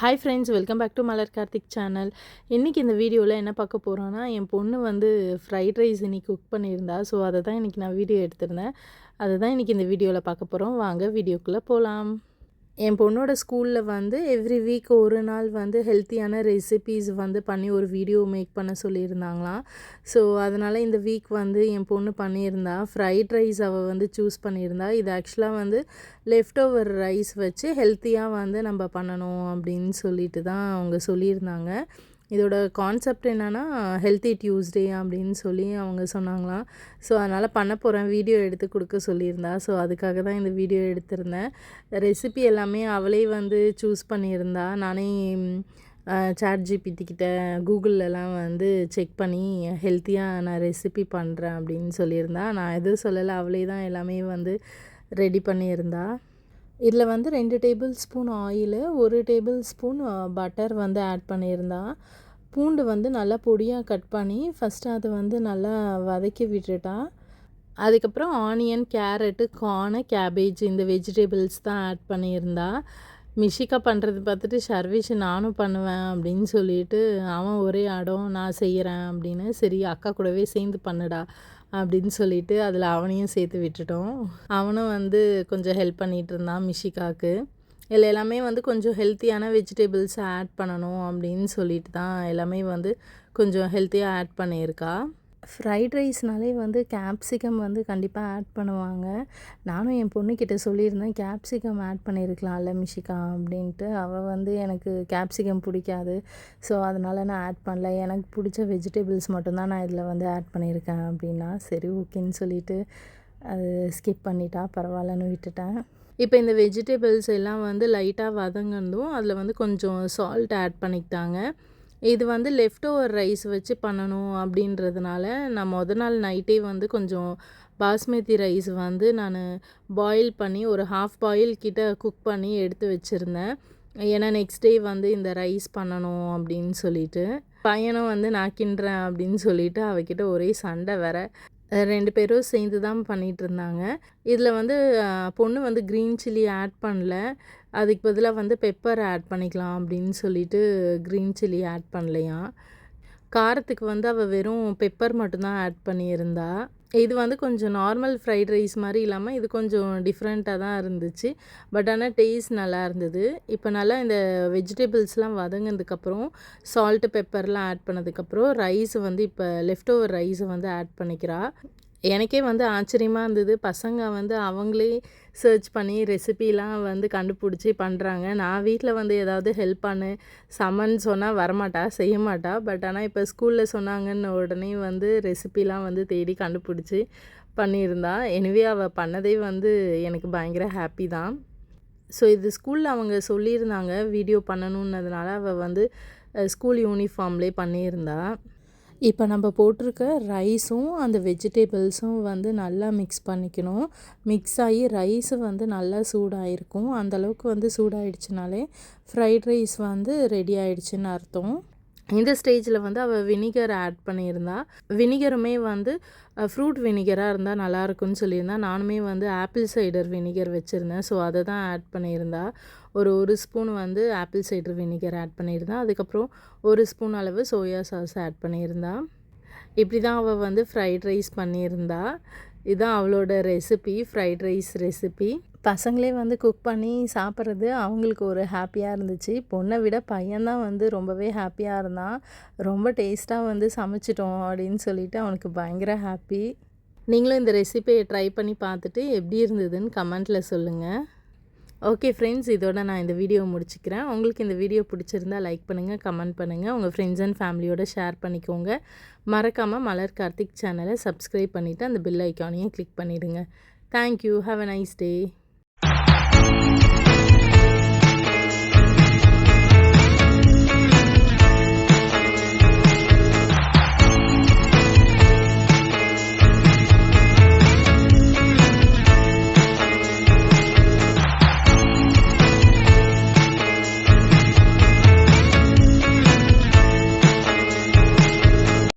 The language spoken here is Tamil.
Hi friends, welcome back to Malar Karthik channel. இன்றைக்கி இந்த வீடியோவில் என்ன பார்க்க போகிறோன்னா, என் பொண்ணு வந்து ஃப்ரைட் ரைஸ் இன்றைக்கி குக் பண்ணியிருந்தா. ஸோ அதை தான் இன்றைக்கி நான் வீடியோ எடுத்திருந்தேன். அதை தான் இன்றைக்கி இந்த வீடியோவில் பார்க்க போகிறோம். வாங்க வீடியோக்குள்ளே போகலாம். என் பொண்ணோட ஸ்கூலில் வந்து எவ்ரி வீக் ஒரு நாள் வந்து ஹெல்த்தியான ரெசிபீஸ் வந்து பண்ணி ஒரு வீடியோ மேக் பண்ண சொல்லியிருந்தாங்களாம். ஸோ அதனால் இந்த வீக் வந்து என் பொண்ணு பண்ணியிருந்தா. ஃப்ரைட் ரைஸ் அவள் வந்து சூஸ் பண்ணியிருந்தா. இது ஆக்சுவலாக வந்து லெஃப்ட் ஓவர் ரைஸ் வச்சு ஹெல்த்தியாக வந்து நம்ம பண்ணணும் அப்படின்னு சொல்லிட்டு தான் அவங்க சொல்லியிருந்தாங்க. இதோட கான்செப்ட் என்னென்னா ஹெல்த்தி டியூஸ்டே அப்படின்னு சொல்லி அவங்க சொன்னாங்களாம். ஸோ அதனால் பண்ண போகிறேன், வீடியோ எடுத்து கொடுக்க சொல்லியிருந்தா. ஸோ அதுக்காக தான் இந்த வீடியோ எடுத்திருந்தேன். ரெசிபி எல்லாமே அவளே வந்து சூஸ் பண்ணியிருந்தா. நானே ChatGPT கிட்ட கூகுளெலாம் வந்து செக் பண்ணி ஹெல்த்தியாக நான் ரெசிபி பண்ணுறேன் அப்படின்னு சொல்லியிருந்தா. நான் எதுவும் சொல்லலை, அவளே தான் எல்லாமே வந்து ரெடி பண்ணியிருந்தா. இதில் வந்து 2 table spoon oil, 1 table spoon butter வந்து ஆட் பண்ணியிருந்தா. பூண்டு வந்து நல்லா பொடியாக கட் பண்ணி ஃபஸ்ட்டு அதை வந்து நல்லா வதக்கி விட்டுட்டா. அதுக்கப்புறம் ஆனியன், கேரட்டு, கார்னு, கேபேஜ் இந்த வெஜிடபிள்ஸ் தான் ஆட் பண்ணியிருந்தா. மிஷிகா பண்ணுறது பார்த்துட்டு ஷர்விஷ் நானும் பண்ணுவேன் அப்படின்னு சொல்லிட்டு அவன் ஒரே அடம், நான் செய்கிறேன் அப்படின்னு. சரி அக்கா கூடவே சேர்ந்து பண்ணுடா அப்படின்னு சொல்லிட்டு அதில் அவனையும் சேர்த்து விட்டுட்டோம். அவனும் வந்து கொஞ்சம் ஹெல்ப் பண்ணிகிட்டு இருந்தான் மிஷிகாவுக்கு. இதில் எல்லாமே வந்து கொஞ்சம் ஹெல்த்தியான வெஜிடபிள்ஸ் ஆட் பண்ணணும் அப்படின்னு சொல்லிட்டு தான் எல்லாமே வந்து கொஞ்சம் ஹெல்த்தியாக ஆட் பண்ணியிருக்கா. ஃப்ரைட் ரைஸ்னாலே வந்து கேப்சிகம் வந்து கண்டிப்பாக ஆட் பண்ணுவாங்க. நானும் என் பொண்ணுக்கிட்ட சொல்லியிருந்தேன், கேப்சிகம் ஆட் பண்ணியிருக்கலாம்ல மிஷிகா அப்படின்ட்டு. அவள் வந்து எனக்கு கேப்சிகம் பிடிக்காது, ஸோ அதனால் நான் ஆட் பண்ணல, எனக்கு பிடிச்ச வெஜிடபிள்ஸ் மட்டும்தான் நான் இதில் வந்து ஆட் பண்ணியிருக்கேன் அப்படின்னா. சரி ஓகேன்னு சொல்லிவிட்டு அது ஸ்கிப் பண்ணிட்டா, பரவாயில்லன்னு விட்டுட்டேன். இப்போ இந்த வெஜிடபிள்ஸ் எல்லாம் வந்து லைட்டாக வதங்கணும். அதில் வந்து கொஞ்சம் சால்ட் ஆட் பண்ணிக்கிட்டாங்க. இது வந்து லெஃப்ட் ஓவர் ரைஸ் வச்சு பண்ணணும் அப்படின்றதுனால நான் நாள் நைட்டே வந்து கொஞ்சம் பாஸ்மதி ரைஸ் வந்து நான் பாயில் பண்ணி ஒரு ஹாஃப் பாயில் கிட்ட குக் பண்ணி எடுத்து வச்சுருந்தேன். ஏன்னா நெக்ஸ்ட் டே வந்து இந்த ரைஸ் பண்ணணும் அப்படின்னு சொல்லிட்டு. பையனும் வந்து நான் கிண்டுறேன் அப்படின்னு சொல்லிட்டு அவகிட்ட ஒரே சண்டை வேற. 2 பேரும் சேர்ந்து தான் பண்ணிகிட்டு இருந்தாங்க. இதில் வந்து பொண்ணு வந்து க்ரீன் சில்லி ஆட் பண்ணல, அதுக்கு பதிலாக வந்து பெப்பர் ஆட் பண்ணிக்கலாம் அப்படின்னு சொல்லிட்டு க்ரீன் சில்லி ஆட் பண்ணலையாம். காரத்துக்கு வந்து அவள் வெறும் பெப்பர் மட்டும்தான் ஆட் பண்ணியிருந்தா. இது வந்து கொஞ்சம் நார்மல் ஃப்ரைட் ரைஸ் மாதிரி இல்லாமல் இது கொஞ்சம் டிஃப்ரெண்ட்டாக தான் இருந்துச்சு. பட் ஆனால் டேஸ்ட் நல்லா இருந்தது. இப்போ நல்லா இந்த வெஜிடபிள்ஸ்லாம் வதங்கினதுக்கப்புறம் சால்ட்டு, பெப்பர்லாம் ஆட் பண்ணதுக்கப்புறம் ரைஸ் வந்து இப்போ லெஃப்ட் ஓவர் ரைஸை வந்து ஆட் பண்ணிக்கிறா. எனக்கே வந்து ஆச்சரியமாக இருந்தது. பசங்க வந்து அவங்களே சர்ச் பண்ணி ரெசிபிலாம் வந்து கண்டுபிடிச்சி பண்ணுறாங்க. நான் வீட்டில் வந்து ஏதாவது ஹெல்ப் பண்ணு சமன்னு சொன்னால் வரமாட்டா, செய்ய மாட்டா. பட் ஆனால் இப்போ ஸ்கூலில் சொன்னாங்கன்னு உடனே வந்து ரெசிபிலாம் வந்து தேடி கண்டுபிடிச்சி பண்ணியிருந்தா. எனிவே அவள் பண்ணதே வந்து எனக்கு பயங்கர ஹாப்பி தான். ஸோ இது ஸ்கூலில் அவங்க சொல்லியிருந்தாங்க வீடியோ பண்ணணுன்னதுனால அவள் வந்து ஸ்கூல் யூனிஃபார்ம்லேயே பண்ணியிருந்தா. இப்போ நம்ம போட்டிருக்க ரைஸும் அந்த வெஜிடபிள்ஸும் வந்து நல்லா மிக்ஸ் பண்ணிக்கணும். மிக்ஸ் ஆகி ரைஸு வந்து நல்லா சூடாகிருக்கும். அந்தளவுக்கு வந்து சூடாகிடுச்சுனாலே ஃப்ரைட் ரைஸ் வந்து ரெடி ஆகிடுச்சின்னு அர்த்தம். இந்த ஸ்டேஜில் வந்து அவள் வினிகர் ஆட் பண்ணியிருந்தா. வினிகருமே வந்து ஃப்ரூட் வினிகராக இருந்தால் நல்லாயிருக்குன்னு சொல்லியிருந்தா. நானுமே வந்து ஆப்பிள் சைடர் வினிகர் வச்சுருந்தேன், ஸோ அதை தான் ஆட் பண்ணியிருந்தா. ஒரு ஸ்பூன் வந்து ஆப்பிள் சைடர் வினிகர் ஆட் பண்ணியிருந்தா. அதுக்கப்புறம் 1 ஸ்பூன் அளவு சோயா சாஸ் ஆட் பண்ணியிருந்தா. இப்படி தான் அவள் வந்து ஃப்ரைட் ரைஸ் பண்ணியிருந்தா. இதுதான் அவளோட ரெசிபி, ஃப்ரைட் ரைஸ் ரெசிபி. பசங்களே வந்து குக் பண்ணி சாப்பிட்றது அவங்களுக்கு ஒரு ஹாப்பியாக இருந்துச்சு. பொண்ணை விட பையன்தான் வந்து ரொம்பவே ஹாப்பியாக இருந்தான். ரொம்ப டேஸ்ட்டாக வந்து சமைச்சிட்டோம் அப்படின்னு சொல்லிட்டு அவனுக்கு பயங்கர ஹாப்பி. நீங்களும் இந்த ரெசிபியை ட்ரை பண்ணி பார்த்துட்டு எப்படி இருந்ததுன்னு கமெண்ட்டில் சொல்லுங்கள். ஓகே ஃப்ரெண்ட்ஸ், இதோட நான் இந்த வீடியோ முடிச்சுக்கிறேன். உங்களுக்கு இந்த வீடியோ பிடிச்சிருந்தால் லைக் பண்ணுங்கள், கமெண்ட் பண்ணுங்கள், உங்கள் ஃப்ரெண்ட்ஸ் அண்ட் ஃபேமிலியோட ஷேர் பண்ணிக்கோங்க. மறக்காமல் மலர் கார்த்திக் சேனலை சப்ஸ்கிரைப் பண்ணிவிட்டு அந்த பெல் ஐக்கானையும் கிளிக் பண்ணிவிடுங்க. Thank you. Have a nice day.